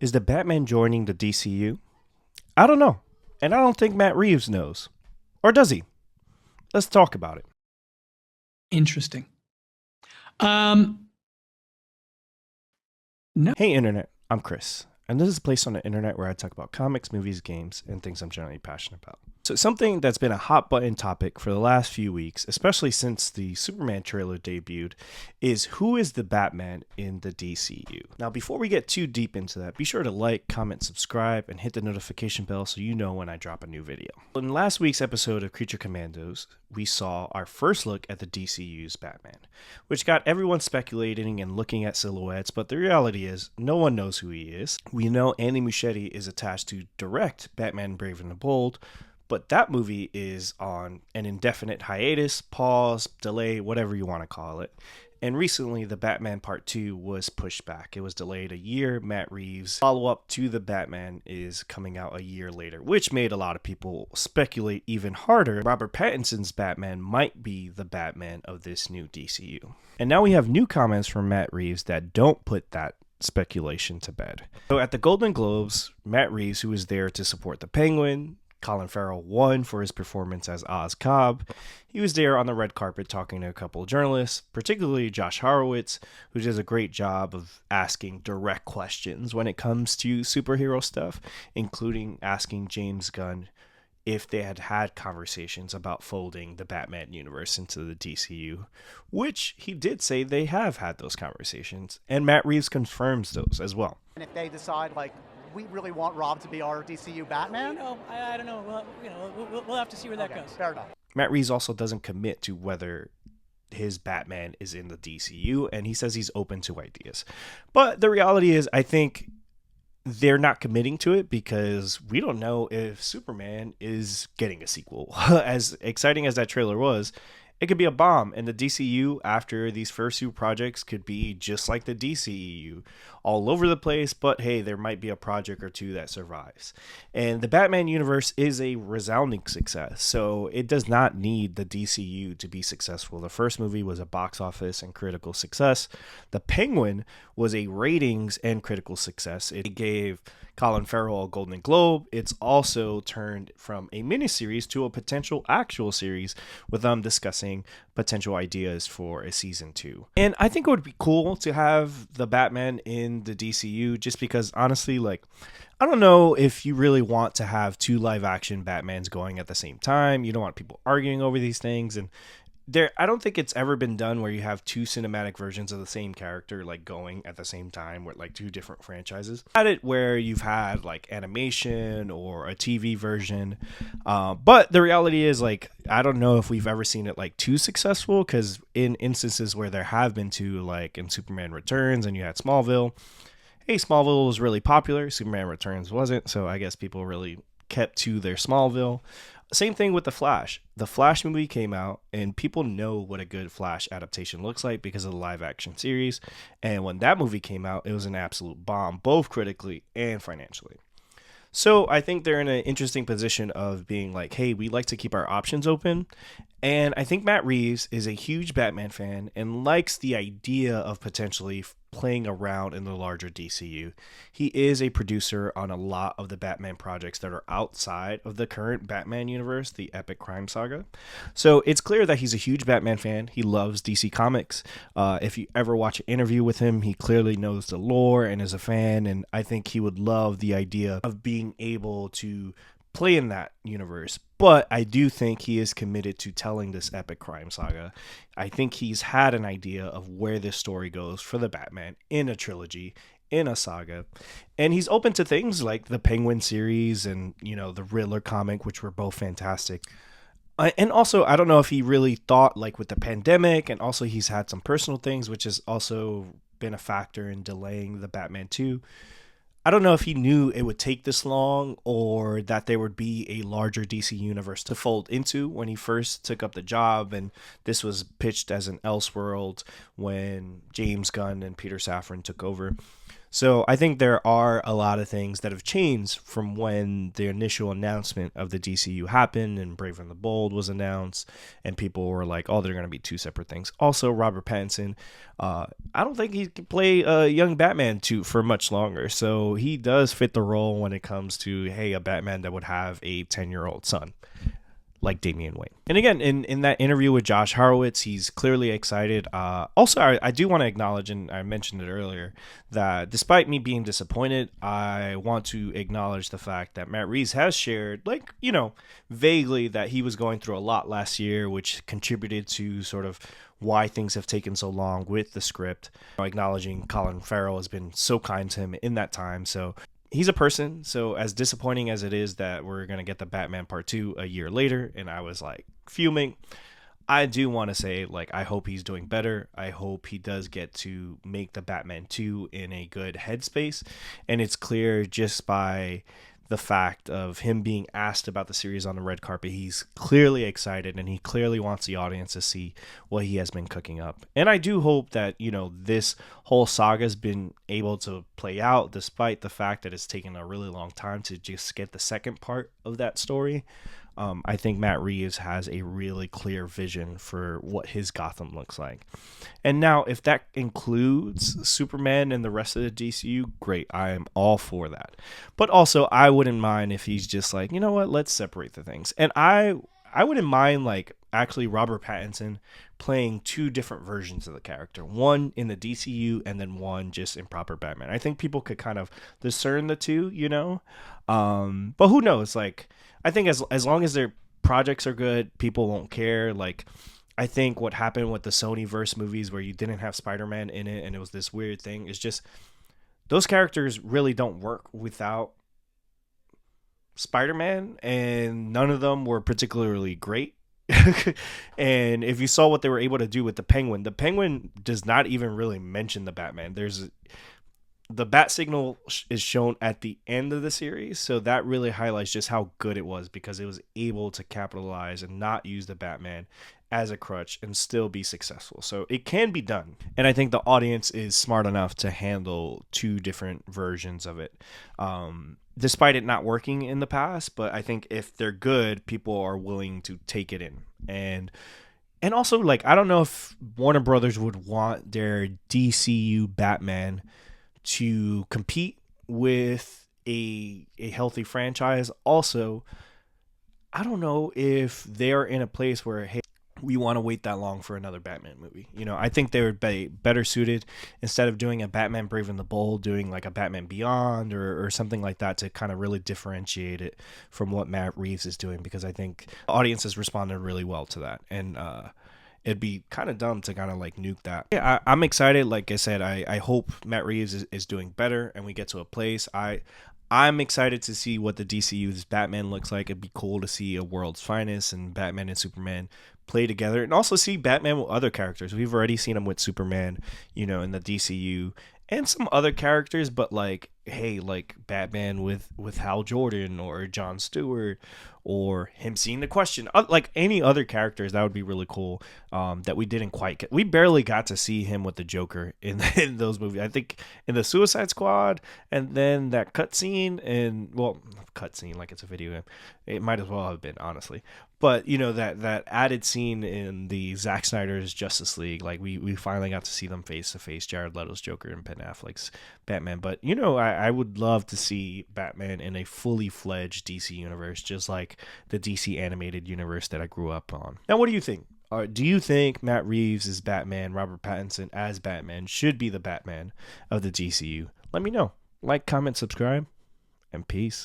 Is the Batman joining the DCU? I don't know. And I don't think Matt Reeves knows. Or does he? Let's talk about it. Interesting. No. Hey, Internet. I'm Chris. And this is a place on the internet where I talk about comics, movies, games, and things I'm generally passionate about. So, something that's been a hot button topic for the last few weeks, especially since the Superman trailer debuted, is who is the Batman in the DCU? Now, before we get too deep into that, be sure to like, comment, subscribe, and hit the notification bell so you know when I drop a new video. In last week's episode of Creature Commandos, we saw our first look at the DCU's Batman, which got everyone speculating and looking at silhouettes, but the reality is no one knows who he is. We know Andy Muschietti is attached to direct Batman Brave and the Bold, but that movie is on an indefinite hiatus, pause, delay, whatever you want to call it. And recently, the Batman Part 2 was pushed back. It was delayed a year. Matt Reeves' follow-up to the Batman is coming out a year later, which made a lot of people speculate even harder. Robert Pattinson's Batman might be the Batman of this new DCU. And now we have new comments from Matt Reeves that don't put that speculation to bed. So at the Golden Globes, Matt Reeves, who was there to support the Penguin, Colin Farrell won for his performance as Oz Cobb. He was there on the red carpet talking to a couple of journalists, particularly Josh Horowitz, who does a great job of asking direct questions when it comes to superhero stuff, including asking James Gunn if they had had conversations about folding the Batman universe into the DCU, which he did say they have had those conversations, and Matt Reeves confirms those as well. And if they decide, we really want Rob to be our DCU Batman? I don't know. Well, we'll have to see where that goes. Fair enough. Matt Reeves also doesn't commit to whether his Batman is in the DCU, and he says he's open to ideas. But the reality is, I think they're not committing to it because we don't know if Superman is getting a sequel. As exciting as that trailer was, it could be a bomb, and the DCU after these first two projects could be just like the DCEU, all over the place, but hey, there might be a project or two that survives. And the Batman universe is a resounding success, so it does not need the DCU to be successful. The first movie was a box office and critical success. The Penguin was a ratings and critical success. It gave Colin Farrell a Golden Globe. It's also turned from a miniseries to a potential actual series with them discussing potential ideas for a season 2. And I think it would be cool to have the Batman in the DCU just because honestly, I don't know if you really want to have two live action Batmans going at the same time. You don't want people arguing over these things, and I don't think it's ever been done where you have two cinematic versions of the same character going at the same time with two different franchises. Had it where you've had animation or a TV version, but the reality is I don't know if we've ever seen it too successful, because in instances where there have been two, in Superman Returns and you had Smallville. Hey, Smallville was really popular. Superman Returns wasn't, so I guess people really kept to their Smallville. Same thing with The Flash. The Flash movie came out, and people know what a good Flash adaptation looks like because of the live action series. And when that movie came out, it was an absolute bomb, both critically and financially. So I think they're in an interesting position of being hey, we like to keep our options open. And I think Matt Reeves is a huge Batman fan and likes the idea of potentially playing around in the larger DCU. He is a producer on a lot of the Batman projects that are outside of the current Batman universe, the epic crime saga. So it's clear that he's a huge Batman fan. He loves DC Comics. If you ever watch an interview with him, he clearly knows the lore and is a fan. And I think he would love the idea of being able to play in that universe. But I do think he is committed to telling this epic crime saga. I think he's had an idea of where this story goes for the Batman in a trilogy, in a saga. And he's open to things like the Penguin series and, the Riddler comic, which were both fantastic. And also, I don't know if he really thought with the pandemic, and also he's had some personal things, which has also been a factor in delaying the Batman 2. I don't know if he knew it would take this long or that there would be a larger DC universe to fold into when he first took up the job, and this was pitched as an Elseworld when James Gunn and Peter Safran took over. So I think there are a lot of things that have changed from when the initial announcement of the DCU happened and Brave and the Bold was announced, and people were like, oh, they're going to be two separate things. Also, Robert Pattinson, I don't think he can play a young Batman for much longer. So he does fit the role when it comes to, hey, a Batman that would have a 10-year-old son, like Damian Wayne. And again, in that interview with Josh Horowitz, he's clearly excited. Also, I do want to acknowledge, and I mentioned it earlier, that despite me being disappointed, I want to acknowledge the fact that Matt Reeves has shared, like, vaguely that he was going through a lot last year, which contributed to sort of why things have taken so long with the script. Acknowledging Colin Farrell has been so kind to him in that time. So he's a person, so as disappointing as it is that we're going to get the Batman Part 2 a year later, and I was like fuming, I do want to say, like, I hope he's doing better. I hope he does get to make the Batman 2 in a good headspace, and it's clear just by the fact of him being asked about the series on the red carpet, he's clearly excited and he clearly wants the audience to see what he has been cooking up. And I do hope that, this whole saga has been able to play out despite the fact that it's taken a really long time to just get the second part of that story. I think Matt Reeves has a really clear vision for what his Gotham looks like. And now, if that includes Superman and the rest of the DCU, great. I am all for that. But also, I wouldn't mind if he's just like, you know what, let's separate the things. And I wouldn't mind, like, actually Robert Pattinson playing two different versions of the character. One in the DCU and then one just in proper Batman. I think people could kind of discern the two, But who knows? Like, I think as long as their projects are good, people won't care. Like, I think what happened with the Sony-verse movies where you didn't have Spider-Man in it and it was this weird thing is just those characters really don't work without Spider-Man, and none of them were particularly great. And if you saw what they were able to do with the Penguin does not even really mention the Batman. The bat signal is shown at the end of the series, so that really highlights just how good it was because it was able to capitalize and not use the Batman as a crutch and still be successful. So it can be done, and I think the audience is smart enough to handle two different versions of it, despite it not working in the past. But I think if they're good, people are willing to take it in. And also, like, I don't know if Warner Brothers would want their DCU Batman to compete with a healthy franchise. Also, I don't know if they're in a place where, hey, we want to wait that long for another Batman movie. I think they would be better suited, instead of doing a Batman Brave and the Bold, doing like a Batman Beyond or something like that to kind of really differentiate it from what Matt Reeves is doing, because I think audiences responded really well to that. And it'd be kind of dumb to kind of like nuke that. Yeah, I'm excited. Like I said, I hope Matt Reeves is doing better and we get to a place. I'm excited to see what the DCU's Batman looks like. It'd be cool to see a World's Finest and Batman and Superman play together, and also see Batman with other characters. We've already seen him with Superman, in the DCU, and some other characters, but like, hey, like Batman with Hal Jordan or Jon Stewart, or him seeing the Question, like any other characters, that would be really cool. That we didn't quite get. We barely got to see him with the Joker in those movies. I think in the Suicide Squad, and then that cutscene, and cutscene like it's a video game. It might as well have been, honestly. But that added scene in the Zack Snyder's Justice League, like we finally got to see them face to face, Jared Leto's Joker and Ben Affleck's Batman. But I would love to see Batman in a fully fledged DC universe, just like the DC animated universe that I grew up on. Now, what do you think? Do you think Matt Reeves as Batman, Robert Pattinson as Batman should be the Batman of the DCU? Let me know. Like, comment, subscribe, and peace.